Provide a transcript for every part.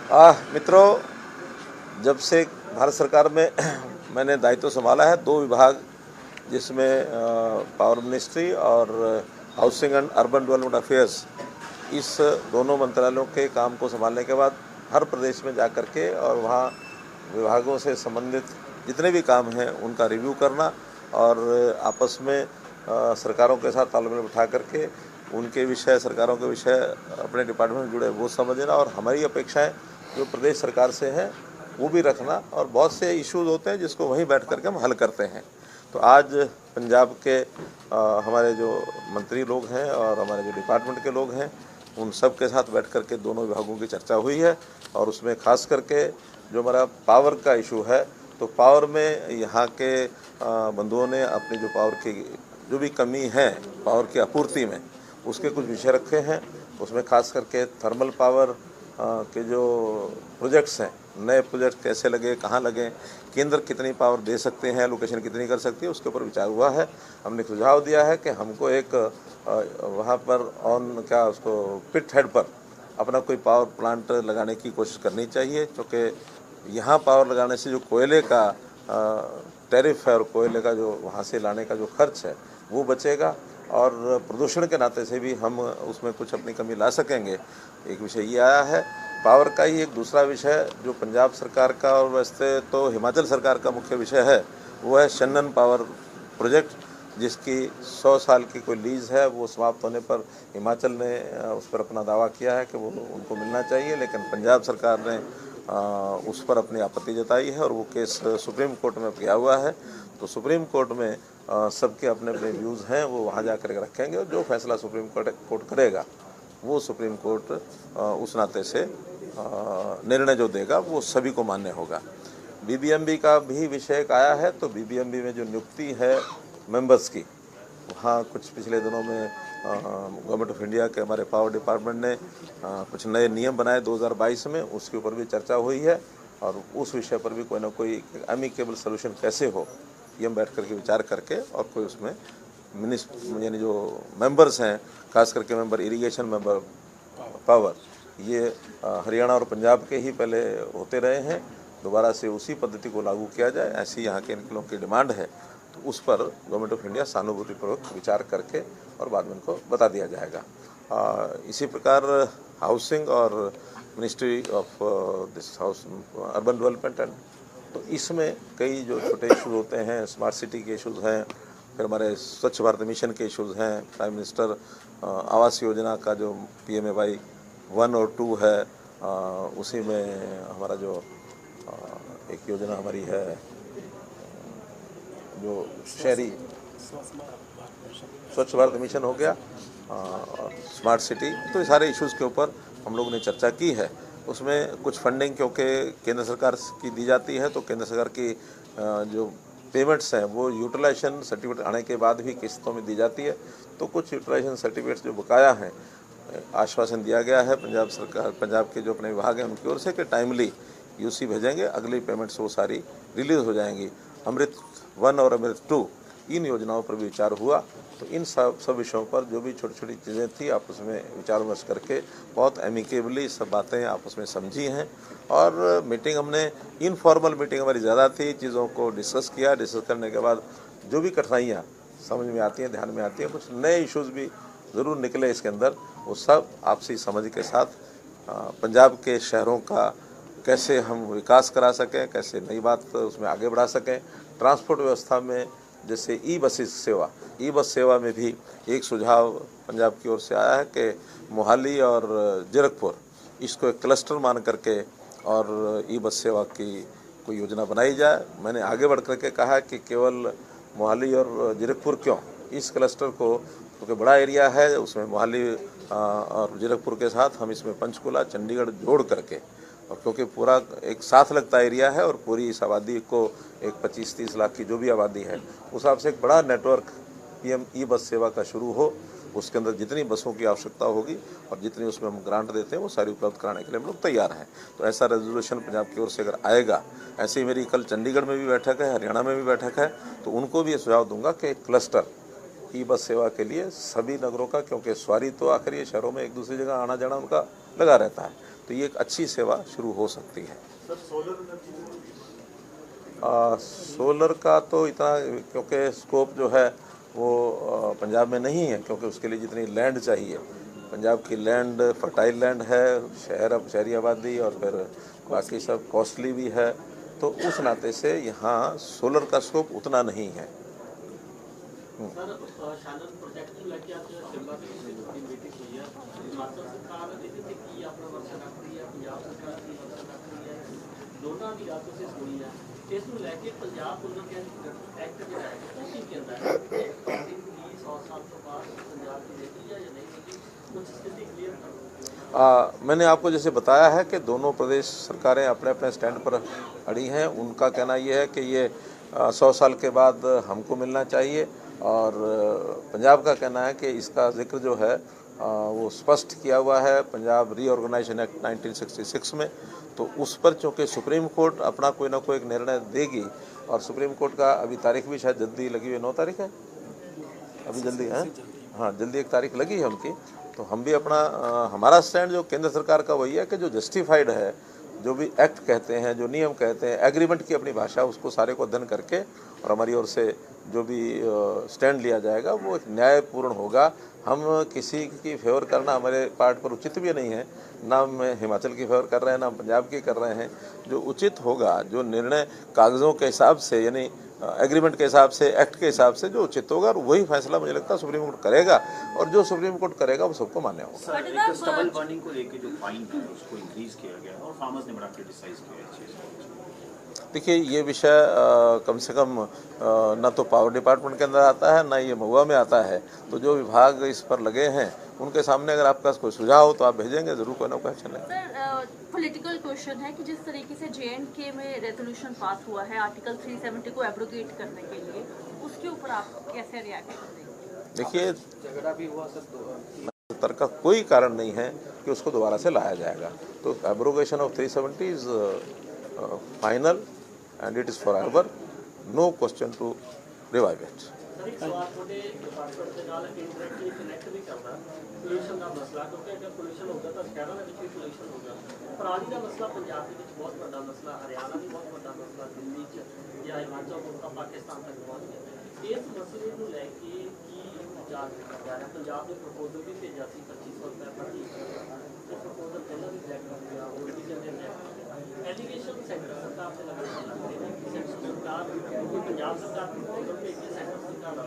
मित्रों, जब से भारत सरकार में मैंने दायित्व संभाला है, दो विभाग जिसमें पावर मिनिस्ट्री और housing and urban development affairs, इस दोनों मंत्रालयों के काम को संभालने के बाद हर प्रदेश में जा कर के और वहाँ विभागों से संबंधित जितने भी काम हैं उनका रिव्यू करना और आपस में सरकारों के साथ तालमेल बिठा करके उनके विषय, सरकारों के विषय अपने डिपार्टमेंट में जुड़े वो समझना और हमारी अपेक्षाएं जो प्रदेश सरकार से हैं वो भी रखना। और बहुत से इश्यूज़ होते हैं जिसको वहीं बैठ करके हम हल करते हैं। तो आज पंजाब के हमारे जो मंत्री लोग हैं और हमारे जो डिपार्टमेंट के लोग हैं उन सब के साथ बैठ करके दोनों विभागों की चर्चा हुई है और उसमें खास करके जो हमारा पावर का इशू है, तो पावर में यहाँ के बंधुओं ने अपनी जो पावर की जो भी कमी है पावर की आपूर्ति में, उसके कुछ विषय रखे हैं। उसमें खास करके थर्मल पावर के जो प्रोजेक्ट्स हैं, नए प्रोजेक्ट कैसे लगे, कहाँ लगे, केंद्र कितनी पावर दे सकते हैं, लोकेशन कितनी कर सकती है, उसके ऊपर विचार हुआ है। हमने सुझाव दिया है कि हमको एक वहाँ पर उसको पिट हेड पर अपना कोई पावर प्लांट लगाने की कोशिश करनी चाहिए, क्योंकि यहाँ पावर लगाने से जो कोयले का टैरिफ है और कोयले का जो वहाँ से लाने का जो खर्च है वो बचेगा और प्रदूषण के नाते से भी हम उसमें कुछ अपनी कमी ला सकेंगे। एक विषय ये आया है। पावर का ही एक दूसरा विषय जो पंजाब सरकार का और वैसे तो हिमाचल सरकार का मुख्य विषय है वो है शन्नन पावर प्रोजेक्ट, जिसकी 100 साल की कोई लीज़ है। वो समाप्त होने पर हिमाचल ने उस पर अपना दावा किया है कि वो उनको मिलना चाहिए, लेकिन पंजाब सरकार ने उस पर अपनी आपत्ति जताई है और वो केस सुप्रीम कोर्ट में गया हुआ है। तो सुप्रीम कोर्ट में सबके अपने अपने व्यूज़ हैं, वो वहाँ जा कर रखेंगे और जो फैसला सुप्रीम कोर्ट करेगा वो सुप्रीम कोर्ट उस नाते से निर्णय जो देगा वो सभी को मान्य होगा। बीबीएमबी का भी विषय आया है। तो बीबीएमबी में जो नियुक्ति है मेंबर्स की, वहाँ कुछ पिछले दिनों में गवर्नमेंट ऑफ इंडिया के हमारे पावर डिपार्टमेंट ने कुछ नए नियम बनाए 2022 में, उसके ऊपर भी चर्चा हुई है और उस विषय पर भी कोई ना कोई एमिकेबल सोल्यूशन कैसे हो ये हम बैठ करके विचार करके और कोई उसमें यानी जो मेंबर्स हैं, खास करके मेंबर इरिगेशन, मेंबर पावर, ये हरियाणा और पंजाब के ही पहले होते रहे हैं, दोबारा से उसी पद्धति को लागू किया जाए, ऐसी यहाँ के इन लोगों की डिमांड है। तो उस पर गवर्नमेंट ऑफ इंडिया सहानुभूतिपूर्वक विचार करके और बाद में उनको बता दिया जाएगा। इसी प्रकार हाउसिंग और ministry of this house urban development and, तो इसमें कई जो छोटे इशूज़ होते हैं, स्मार्ट सिटी के इशूज़ हैं, फिर हमारे स्वच्छ भारत मिशन के इशूज़ हैं, प्राइम मिनिस्टर आवास योजना का जो PMAY 1 और 2 है, उसी में हमारा जो एक योजना हमारी है जो शहरी स्वच्छ भारत मिशन हो गया और स्मार्ट सिटी, तो ये सारे इश्यूज़ के ऊपर हम लोगों ने चर्चा की है। उसमें कुछ फंडिंग क्योंकि केंद्र सरकार की दी जाती है, तो केंद्र सरकार की जो पेमेंट्स हैं वो यूटिलाइजेशन सर्टिफिकेट आने के बाद भी किस्तों में दी जाती है। तो कुछ यूटिलाइजेशन सर्टिफिकेट्स जो बकाया हैं, आश्वासन दिया गया है पंजाब सरकार, पंजाब के जो अपने विभाग हैं उनकी ओर से कि टाइमली यूसी भेजेंगे, अगली पेमेंट्स वो सारी रिलीज़ हो जाएंगी। अमृत 1 और अमृत 2 इन योजनाओं पर भी विचार हुआ। तो इन सब विषयों पर जो भी छोटी छोटी चीज़ें थी आपस में विचार विमर्श करके बहुत एमिकेबली सब बातें आपस में समझी हैं। और मीटिंग हमने इनफॉर्मल मीटिंग हमारी ज़्यादा थी, चीज़ों को डिस्कस किया। डिस्कस करने के बाद जो भी कठिनाइयाँ समझ में आती हैं, ध्यान में आती हैं, कुछ नए इश्यूज़ भी ज़रूर निकले इसके अंदर, वो सब आपसी समझ के साथ पंजाब के शहरों का कैसे हम विकास करा सकें, कैसे नई बात उसमें आगे बढ़ा सकें। ट्रांसपोर्ट व्यवस्था में जैसे ई बस सेवा में भी एक सुझाव पंजाब की ओर से आया है कि मोहाली और जीरकपुर इसको एक क्लस्टर मान करके और ई बस सेवा की कोई योजना बनाई जाए। मैंने आगे बढ़ करके कहा कि केवल मोहाली और जीरकपुर क्यों, इस क्लस्टर को, क्योंकि बड़ा एरिया है, उसमें मोहाली और जीरकपुर के साथ हम इसमें पंचकुला, चंडीगढ़ जोड़ करके, और क्योंकि पूरा एक साथ लगता एरिया है और पूरी इस आबादी को एक 25-30 लाख की जो भी आबादी है उस हिसाब से एक बड़ा नेटवर्क PM ई बस सेवा का शुरू हो। उसके अंदर जितनी बसों की आवश्यकता होगी और जितनी उसमें हम ग्रांट देते हैं वो सारी उपलब्ध कराने के लिए हम लोग तैयार हैं। तो ऐसा रेजोल्यूशन पंजाब की ओर से अगर आएगा, ऐसे ही मेरी कल चंडीगढ़ में भी बैठक है, हरियाणा में भी बैठक है, तो उनको भी ये सुझाव दूंगा कि क्लस्टर ई बस सेवा के लिए सभी नगरों का, क्योंकि सवारी तो आखिर ये शहरों में एक दूसरी जगह आना जाना उनका लगा रहता है, तो ये एक अच्छी सेवा शुरू हो सकती है। सोलर का तो इतना, क्योंकि स्कोप जो है वो पंजाब में नहीं है, क्योंकि उसके लिए जितनी लैंड चाहिए, पंजाब की लैंड फर्टाइल लैंड है, शहरी आबादी और फिर बाकी सब कॉस्टली भी है, तो उस नाते से यहाँ सोलर का स्कोप उतना नहीं है। सर, शालन प्रोजेक्ट को लेके आज शिमला में मीटिंग हुई है। हिमाचल सरकार ਇਹਦੇ ਕੀ ਆਪਣਾ ਵਰਸ਼ਨ ਰੱਖ ਰਹੀ ਹੈ, ਪੰਜਾਬ ਸਰਕਾਰ ਕੀ ਵਰਸ਼ਨ ਰੱਖ ਰਹੀ ਹੈ, ਦੋਨਾਂ ਦੀ ਆਪਸ ਵਿੱਚ ਹੋਈ ਹੈ। ਇਸ ਨੂੰ ਲੈ ਕੇ ਪੰਜਾਬ ਪੁਨਰ ਐਕਟ ਜਿਹੜਾ ਹੈ ਉਹ ਕੀ ਕਹਿੰਦਾ ਹੈ ਕਿ ਪਾਰਟੀ ਦੀ 100 ਸਾਲ ਤੋਂ ਬਾਅਦ ਪੰਜਾਬ ਦੀ ਰਹੇਗੀ ਜਾਂ नहीं रहेगी, कुछ स्थिति क्लियर करो। मैंने आपको जैसे बताया है कि दोनों प्रदेश सरकारें अपने अपने स्टैंड पर अड़ी हैं। उनका कहना ये है कि ये 100 साल के बाद हमको मिलना चाहिए, और पंजाब का कहना है कि इसका जिक्र जो है वो स्पष्ट किया हुआ है पंजाब रीऑर्गेनाइजेशन एक्ट 1966 में। तो उस पर चूँकि सुप्रीम कोर्ट अपना कोई ना कोई एक निर्णय देगी, और सुप्रीम कोर्ट का अभी तारीख भी शायद जल्दी लगी हुई, 9 तारीख है अभी, जल्दी है, हाँ जल्दी एक तारीख लगी है उनकी। तो हम भी अपना हमारा स्टैंड जो केंद्र सरकार का वही है कि जो जस्टिफाइड है, जो भी एक्ट कहते हैं, जो नियम कहते हैं, एग्रीमेंट की अपनी भाषा, उसको सारे को अध्ययन करके और हमारी ओर से जो भी स्टैंड लिया जाएगा वो एक न्यायपूर्ण होगा। हम किसी की फेवर करना हमारे पार्ट पर उचित भी नहीं है, ना हम हिमाचल की फेवर कर रहे हैं, ना हम पंजाब की कर रहे हैं। जो उचित होगा, जो निर्णय कागज़ों के हिसाब से, यानी एग्रीमेंट के हिसाब से, एक्ट के हिसाब से जो उचित होगा, और वही फैसला मुझे लगता है सुप्रीम कोर्ट करेगा, और जो सुप्रीम कोर्ट करेगा वो सबको मान्य होगा। एक स्टबल बर्निंग को लेकर जो फाइन है उसको इंक्रीज किया गया और फार्मर्स ने बड़ा क्रिटिसाइज किया है इस चीज़ को। देखिए, ये विषय कम से कम ना तो पावर डिपार्टमेंट के अंदर आता है, ना ये महुआ में आता है। तो जो विभाग इस पर लगे हैं उनके सामने अगर आपका कोई सुझाव हो तो आप भेजेंगे, जरूर कोई ना कोई एक्शन है। सर, पॉलिटिकल क्वेश्चन है कि जिस तरीके से JNK में रेजोल्यूशन पास हुआ है आर्टिकल 370 को एब्रोगेट करने के लिए, उसके ऊपर आप कैसे रिएक्शन देंगे? देखिए, झगड़ा भी हुआ सर, सत्तर का कोई कारण नहीं है कि उसको दोबारा से लाया जाएगा। तो abrogation of 370 is final and it is forever, no question to revive it. Sir, एक सवाल ਤੁਹਾਡੇ ਡਿਪਾਰਟਮੈਂਟ ਦੇ ਨਾਲ ਇੰਟਰੈਕਟਲੀ ਕਨੈਕਟ ਵੀ ਕਰਦਾ ਪੋਲੂਸ਼ਨ ਦਾ ਮਸਲਾ, ਕਿਉਂਕਿ ਅਗਰ ਪੋਲੂਸ਼ਨ ਹੋਊਗਾ ਤਾਂ ਸ਼ਹਿਰਾਂ ਦੇ ਵਿੱਚ ਵੀ ਪੋਲੂਸ਼ਨ ਹੋਊਗਾ। ਪਰਾਲੀ ਦਾ ਮਸਲਾ ਪੰਜਾਬ ਦੇ ਵਿੱਚ ਬਹੁਤ ਵੱਡਾ ਮਸਲਾ, ਹਰਿਆਣਾ ਵੀ ਬਹੁਤ ਵੱਡਾ ਮਸਲਾ, ਦਿੱਲੀ 'ਚ ਜਾਂ ਹਿਮਾਚਲ ਤੋਂ ਪਾਕਿਸਤਾਨ ਤੱਕ ਪਹੁੰਚ ਗਿਆ। ਇਸ ਮਸਲੇ ਨੂੰ ਲੈ ਕੇ ਕੀ ਵਿਚਾਰ ਕੀਤਾ ਜਾ ਰਿਹਾ? ਪੰਜਾਬ ਦੇ ਪ੍ਰਪੋਜ਼ਲ ਵੀ ਭੇਜਿਆ ਸੀ 2500 ਰੁਪਏ ਪ੍ਰਤੀ, ਉਹ ਪ੍ਰਪੋਜ਼ਲ ਪਹਿਲਾਂ ਵੀ ਰਿਜੈਕਟ ਹੋ ਗਿਆ, ਹੋਰ ਵੀ ਜਲਦੀ ਰਿਜੈਕਟ ਹੋ ਗਿਆ। ਐਲੀਗੇਸ਼ਨ ਸੈਂਟਰ ਸਰਕਾਰ ਤੇ ਲੱਗ ਰਹੇ ਨੇ ਕਿ ਸੈਂਟਰ ਸਰਕਾਰ ਕੋਈ ਪੰਜਾਬ ਸਰਕਾਰ ਪ੍ਰਪੋਜ਼ਲ ਭੇਜ ਕੇ ਸੈਂਟਰ ਸਰਕਾਰ ਨਾਲ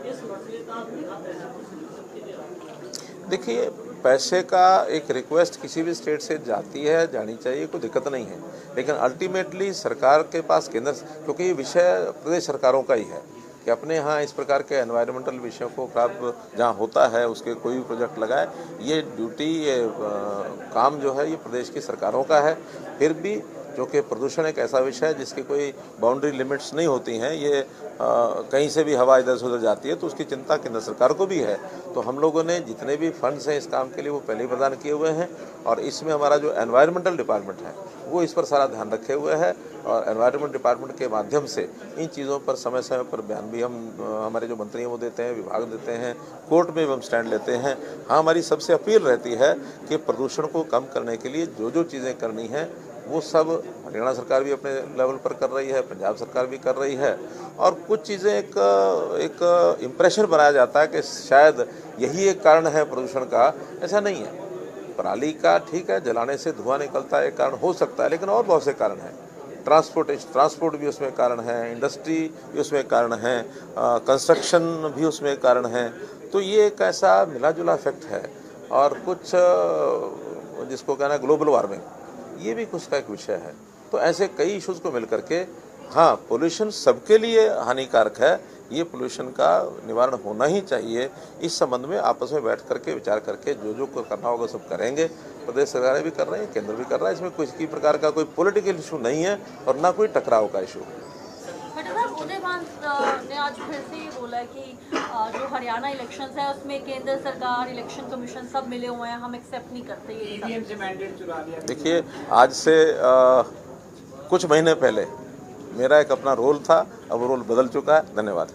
इस मसले का बिना पैसे को सॉल्यूशन के लिए। देखिए, पैसे का एक रिक्वेस्ट किसी भी स्टेट से जाती है, जानी चाहिए, कोई दिक्कत नहीं है, लेकिन अल्टीमेटली सरकार के पास केंद्र, क्योंकि ये विषय प्रदेश सरकारों का ही है कि अपने यहाँ इस प्रकार के एनवायरमेंटल विषयों को खराब जहाँ होता है उसके कोई भी प्रोजेक्ट लगाए, ये ड्यूटी, ये काम जो है ये प्रदेश की सरकारों का है। फिर भी जो कि प्रदूषण एक ऐसा विषय है जिसकी कोई बाउंड्री लिमिट्स नहीं होती हैं, ये कहीं से भी हवा इधर से उधर जाती है, तो उसकी चिंता केंद्र सरकार को भी है। तो हम लोगों ने जितने भी फंड्स हैं इस काम के लिए वो पहले ही प्रदान किए हुए हैं, और इसमें हमारा जो एनवायरमेंटल डिपार्टमेंट है वो इस पर सारा ध्यान रखे हुए है, और एनवायरमेंट डिपार्टमेंट के माध्यम से इन चीज़ों पर समय समय पर बयान भी हम हमारे जो मंत्री हैं वो देते हैं, विभाग देते हैं, कोर्ट में भी हम स्टैंड लेते हैं। हाँ, हमारी सबसे अपील रहती है कि प्रदूषण को कम करने के लिए जो जो चीज़ें करनी हैं वो सब हरियाणा सरकार भी अपने लेवल पर कर रही है, पंजाब सरकार भी कर रही है, और कुछ चीज़ें एक इम्प्रेशन बनाया जाता है कि शायद यही एक कारण है प्रदूषण का। ऐसा नहीं है। पराली का ठीक है, जलाने से धुआं निकलता है, एक कारण हो सकता है, लेकिन और बहुत से कारण हैं। ट्रांसपोर्ट भी उसमें कारण है, इंडस्ट्री भी उसमें कारण है, कंस्ट्रक्शन भी उसमें कारण है। तो ये एक ऐसा मिला जुला इफेक्ट है, और कुछ जिसको कहना है ग्लोबल वार्मिंग, ये भी कुछ का एक विषय है। तो ऐसे कई इश्यूज़ को मिल करके, हाँ, पोल्यूशन सबके लिए हानिकारक है, ये पोल्यूशन का निवारण होना ही चाहिए। इस संबंध में आपस में बैठ करके विचार करके जो जो करना होगा सब करेंगे। प्रदेश सरकारें भी कर रही हैं, केंद्र भी कर रहा है। इसमें किसी प्रकार का कोई पॉलिटिकल इशू नहीं है और ना कोई टकराव का इशू है। ने आज फिर से ये बोला है कि जो हरियाणा इलेक्शंस है उसमें केंद्र सरकार, इलेक्शन कमीशन सब मिले हुए हैं, हम एक्सेप्ट नहीं करते ये। देखिए, आज से कुछ महीने पहले मेरा एक अपना रोल था, अब वो रोल बदल चुका है। धन्यवाद।